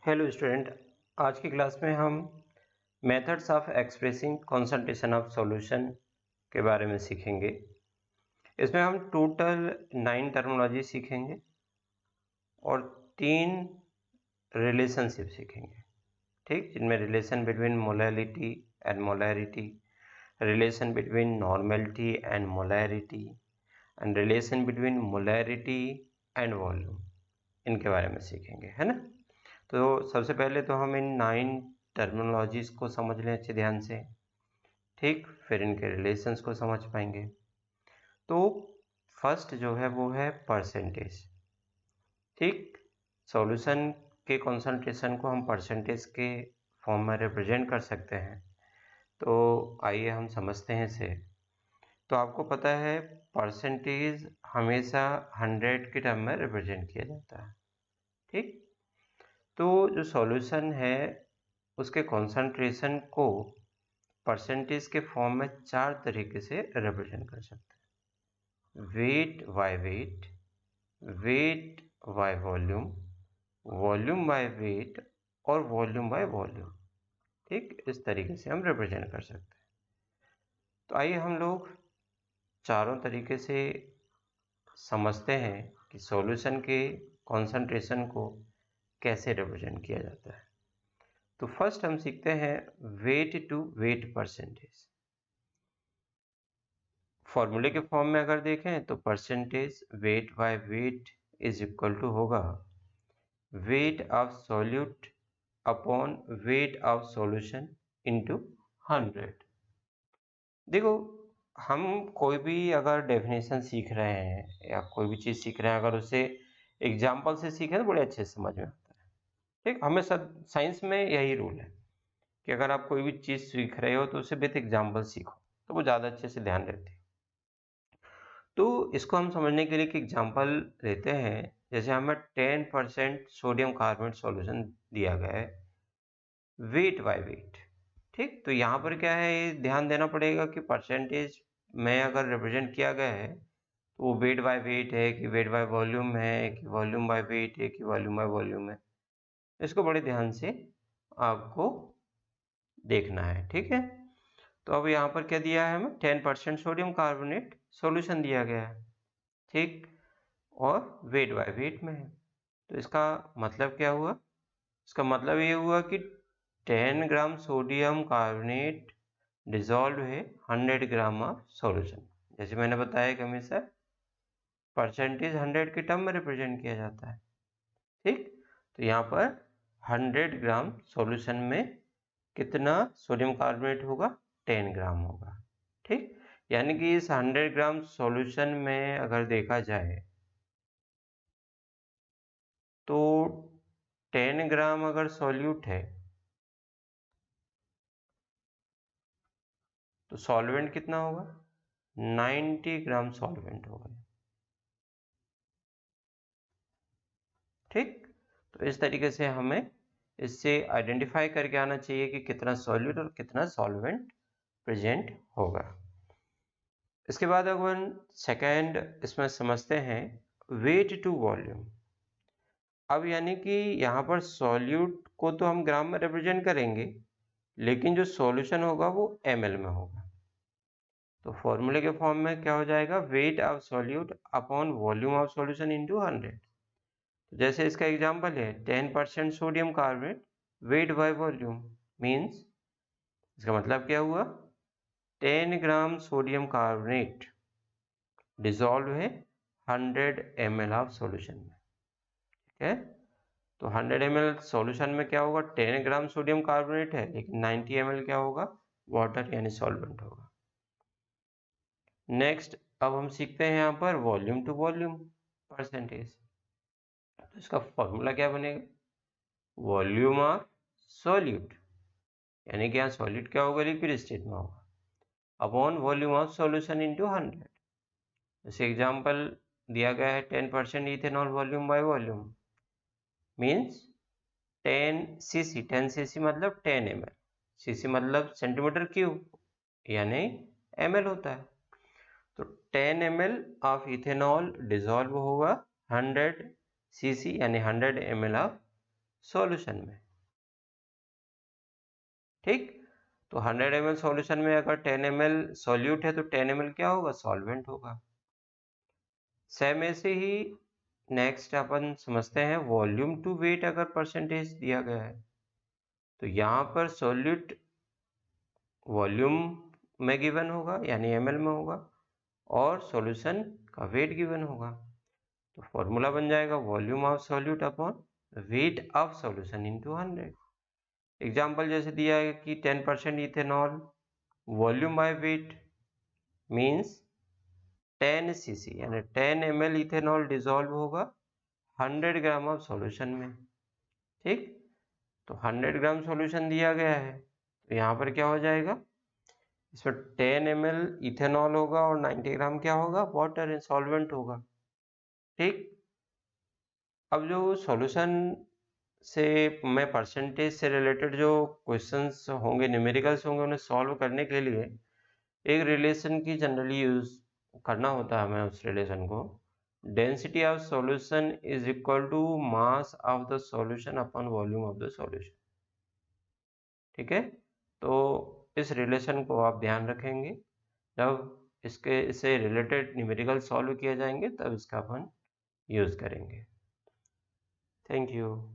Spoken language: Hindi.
Hello student. आज की क्लास में हम methods of expressing concentration of solution के बारे में सीखेंगे। इसमें हम टोटल 9 टर्मिनोलॉजी सीखेंगे और 3 रिलेशनशिप सीखेंगे, ठीक, जिनमें relation between molality and molarity, relation between normality and molarity and relation between molarity and volume, इनके बारे में सीखेंगे, है ना। तो सबसे पहले तो हम इन 9 टर्मिनोलॉजीज को समझ लें अच्छे ध्यान से, ठीक, फिर इनके रिलेशंस को समझ पाएंगे। तो फर्स्ट जो है वो है परसेंटेज, ठीक। सॉल्यूशन के कंसंट्रेशन को हम परसेंटेज के फॉर्म में रिप्रेजेंट कर सकते हैं। तो आइए हम समझते हैं इसे। तो आपको पता है परसेंटेज हमेशा 100 के टर्म में रिप्रेजेंट किया जाता है, ठीक। तो जो सॉल्यूशन है उसके कंसंट्रेशन को परसेंटेज के फॉर्म में 4 तरीके से रिप्रेजेंट कर सकते हैं। Wait by wait, weight by volume, volume by weight और वॉल्यूम बाय वॉल्यूम, ठीक, इस तरीके से हम रिप्रेजेंट कर सकते हैं। तो आइए हम लोग चारों तरीके से समझते हैं कि सॉल्यूशन के कंसंट्रेशन को कैसे रिप्रेजेंट किया जाता है। तो फर्स्ट हम सीखते हैं वेट टू वेट परसेंटेज। फॉर्मूले के फॉर्म में अगर देखें तो percentage weight by weight is equal to होगा weight of solute upon weight of solution into 100। देखो, हम कोई भी अगर डेफिनेशन सीख रहे हैं या कोई भी चीज़ सीख रहे हैं, अगर उसे एग्जाम्पल से सीखें तो बड़े अच्छे से समझ में आता है, ठीक। हमेशा साइंस में यही रूल है कि अगर आप कोई भी चीज़ सीख रहे हो तो उसे विथ एग्जाम्पल सीखो, तो वो ज़्यादा अच्छे से ध्यान रहती है। तो इसको हम समझने के लिए एक एग्जांपल लेते हैं। जैसे हमें 10% सोडियम कार्बोनेट सॉल्यूशन दिया गया है वेट बाय वेट, ठीक। तो यहाँ पर क्या है, ये ध्यान देना पड़ेगा कि परसेंटेज में अगर रिप्रेजेंट किया गया है तो वो वेट बाय वेट है कि वेट बाय वॉल्यूम है कि वॉल्यूम बाय वेट है कि वॉल्यूम बाय वॉल्यूम है, इसको बड़े ध्यान से आपको देखना है, ठीक है। तो अब यहाँ पर क्या दिया है, हमें 10% सोडियम कार्बोनेट सॉल्यूशन दिया गया है, ठीक, और वेट बाय वेट में है। तो इसका मतलब क्या हुआ, इसका मतलब ये हुआ कि 10 ग्राम सोडियम कार्बोनेट डिजॉल्व है 100 ग्राम ऑफ सॉल्यूशन। जैसे मैंने बताया कि हमेशा परसेंटेज 100 के टर्म में रिप्रेजेंट किया जाता है, ठीक। तो यहाँ पर 100 ग्राम सॉल्यूशन में कितना सोडियम कार्बोनेट होगा, 10 ग्राम होगा, ठीक। यानी कि इस 100 ग्राम सॉल्यूशन में अगर देखा जाए तो 10 ग्राम अगर सॉल्यूट है तो सॉल्वेंट कितना होगा, 90 ग्राम सॉल्वेंट होगा, ठीक। तो इस तरीके से हमें इससे आइडेंटिफाई करके आना चाहिए कि कितना सॉल्यूट और कितना सॉल्वेंट प्रेजेंट होगा। इसके बाद अपन सेकेंड इसमें समझते हैं वेट टू वॉल्यूम। अब यानी कि यहाँ पर सॉल्यूट को तो हम ग्राम में रिप्रेजेंट करेंगे, लेकिन जो सॉल्यूशन होगा वो ml में होगा। तो फॉर्मूले के फॉर्म में क्या हो जाएगा, wait of solute upon volume of solution into 100। तो जैसे इसका एग्जांपल है 10% sodium carbonate weight by volume, means इसका मतलब क्या हुआ, 10 ग्राम सोडियम कार्बोनेट डिसॉल्व है 100 ml ऑफ सॉल्यूशन में, ठीक है। तो 100 ml सॉल्यूशन में क्या होगा, 10 ग्राम सोडियम कार्बोनेट है, लेकिन 90 ml क्या होगा, वाटर यानी सॉल्वेंट होगा। नेक्स्ट अब हम सीखते हैं यहाँ पर वॉल्यूम टू वॉल्यूम परसेंटेज। तो इसका फॉर्मूला क्या बनेगा, वॉल्यूम ऑफ सॉल्यूट, यानी कि यहाँ सॉल्यूट क्या होगा, लिक्विड स्टेट में होगा, upon volume of solution into 100। जैसे एग्जांपल दिया गया है 10% ethanol volume by volume, means 10 cc, 10 cc मतलब 10 ml, cc मतलब सेंटीमीटर क्यूब यानी ml होता है। तो 10 ml ऑफ इथेनॉल डिसॉल्व होगा 100 cc यानी 100 ml ऑफ सॉल्यूशन में। ठीक, तो 100 ml सॉल्यूशन में अगर 10 ml सॉल्यूट है तो 10 ml क्या होगा? सॉल्वेंट होगा। सेम ऐसे ही नेक्स्ट अपन समझते हैं वॉल्यूम टू वेट अगर परसेंटेज दिया गया है तो यहाँ पर सॉल्यूट वॉल्यूम में गिवन होगा यानी ml में होगा और सॉल्यूशन का वेट गिवन होगा। तो फॉर्मूला बन जाएगा volume of solute upon weight of solution into 100। Example जैसे दिया है कि 10% ethanol volume by weight means 10 cc यानी 10 ml इथेनॉल डिजोल्व होगा 100 ग्राम ऑफ सॉल्यूशन में। ठीक, तो 100 ग्राम सॉल्यूशन दिया गया है तो यहाँ पर क्या हो जाएगा? इसमें 10 ml इथेनॉल होगा और 90 ग्राम क्या होगा? वाटर सॉल्वेंट होगा। ठीक, अब जो सॉल्यूशन से मैं परसेंटेज से रिलेटेड जो क्वेश्चंस होंगे न्यूमेरिकल्स होंगे उन्हें सॉल्व करने के लिए एक रिलेशन की जनरली यूज करना होता है हमें। उस रिलेशन को density of solution is equal to mass of the solution upon volume of the solution. ठीक है, तो इस रिलेशन को आप ध्यान रखेंगे जब इससे रिलेटेड न्यूमेरिकल सॉल्व किए जाएंगे तब इसका अपन यूज करेंगे। Thank you.